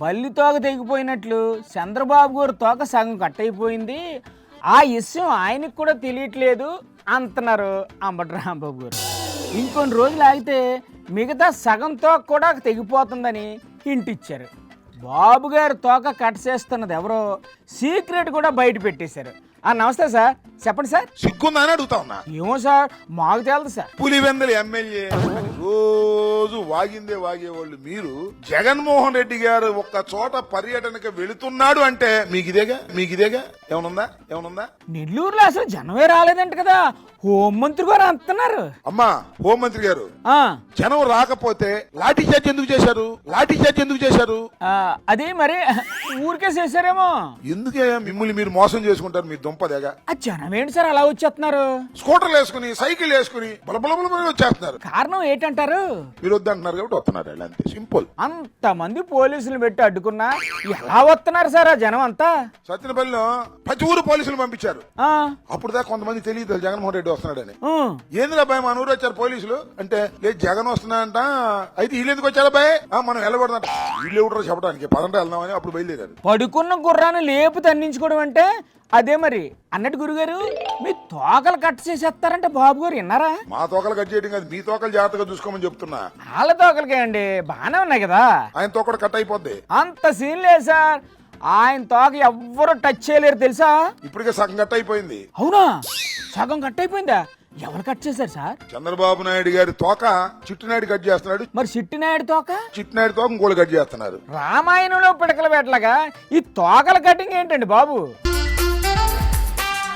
బల్లి తోక తెగిపోయినట్లు చంద్రబాబు గారు తోక సగం కట్ అయిపోయింది. ఆ విషయం ఆయనకు కూడా తెలియట్లేదు అంటున్నారు అంబటి రాంబాబు గారు. ఇంకొన్ని రోజులు ఆగితే మిగతా సగం తోక కూడా తెగిపోతుందని హింట్ ఇచ్చారు. బాబు గారు తోక కట్ చేస్తున్నది ఎవరో సీక్రెట్ కూడా బయట పెట్టేశారు. నమస్తే సార్, చెప్పండి సార్. సిగ్గుందని అడుగుతా ఉన్నా. ఏమో సార్, మాకు తెలియదు సార్. పులివెందుల ఎమ్మెల్యే రోజు వాగిందే వాగేవాళ్ళు మీరు జగన్మోహన్ రెడ్డి గారు ఒక్క చోట పర్యటనకు వెళుతున్నాడు అంటే మీకిదేగా ఏమనుందా? నెల్లూరులో అసలు జనమే రాలేదంట కదా, హోంమంత్రి గారు అంటున్నారు. అమ్మా హోంమంత్రి గారు, జనం రాకపోతే లాఠీ చార్జ్ ఎందుకు చేశారు? అదే మరి ఊరికే చేశారేమో. ఎందుకే మిమ్మల్ని మీరు మోసం చేసుకుంటారు మీ దుంపదేగా. ఆ జనం ఏంటి సార్ అలా వచ్చేస్తున్నారు? స్కూటర్లు వేసుకుని సైకిల్ వేసుకుని బలబల వచ్చేస్తున్నారు. కారణం ఏంటంటారు? మీరు వద్దంటున్నారు కాబట్టి వస్తున్నారు, అంతే సింపుల్. అంతమంది పోలీసులు పెట్టి అడ్డుకున్నా ఎలా వస్తున్నారు సార్ ఆ జనం అంతా? సత్యనపల్లిలో ప్రతి ఊరు పోలీసులు పంపించారు. అప్పుడు దాకా కొంతమంది తెలియదు జగన్మోహన్ రెడ్డి వస్తున్నాడని. ఏందిరా భయ మన ఊరు వచ్చారు పోలీసులు అంటే, లేదు జగన్ వస్తున్నాడంట. అయితే వీళ్ళు ఎందుకు వచ్చారా భయ, మనం వెళ్ళబడదంట. వీళ్ళు ఎవడో చెప్పడానికి పదంట వెళ్దామని అప్పుడు బయలుదేరారు. పడుకున్న గుర్రాన్ని లేపు తన్నించుకోవడం అంటే అదే మరి. అన్నట్టు గురుగారు, మీ తోకలు కట్ చేసేస్తారంటే బాబు గారు విన్నారా? మా తోకలు కట్ చేయడం కాదు, మీ తోకలు జాగ్రత్తగా చూసుకోమని చెప్తున్నా. వాళ్ళ తోకలకే అండి, బాగానే ఉన్నాయి కదా. ఆయన తోకలు కట్ అయిపోద్ది. అంత సీన్ లేదు సార్, ఆయన తోక ఎవ్వరు టచ్ చేయలేరు తెలుసా. ఇప్పటికే సగం కట్ అయిపోయింది. అవునా, సగం కట్ అయిపోయిందా? ఎవరు కట్ చేశారు సార్? చంద్రబాబు నాయుడు గారి తోక చిట్టినాయుడు కట్ చేస్తున్నాడు. మరి చిట్టినాయుడు తోక ఇంకోళ్ళు కట్ చేస్తున్నారు. రామాయణంలో పిడకల పెట్టలాగా ఈ తోకల కటింగ్ ఏంటండి బాబు?